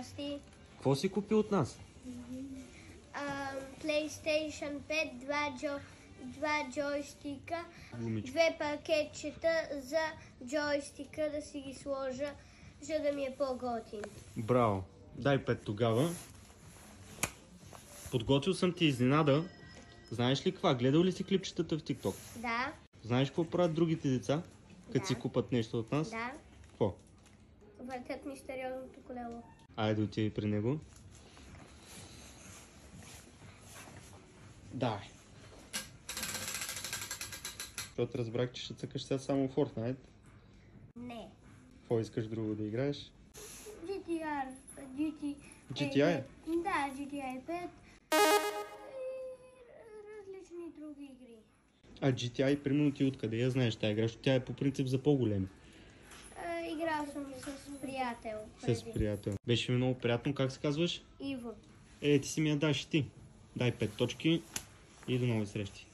Здрасти. Какво си купил от нас? PlayStation 5, два джойстика, Гумички. 2 пакетчета за джойстика да си ги сложа, за да ми е по-готин. Браво! Дай 5 тогава. Подготвил съм ти изненада. Знаеш ли каква? Гледал ли си клипчетата в TikTok? Да. Знаеш какво правят другите деца, като Да. си купат нещо от нас? Да. Какво? Въртят мистериозното колело. Айде отиди при него. Давай. Защото разбрах, че ще цъкаш сега само Fortnite. Не. Какво искаш друго да играеш? GTI? Да, GTI 5 и различни други игри. А GTI, примерно ти откъде я знаеш тази игра, защото тя е по принцип за по-големи. Играл съм с приятел. С приятел. Беше ми много приятно. Как се казваш? Иво. Ти си ми я даш и ти. Дай 5 точки и до нови срещи.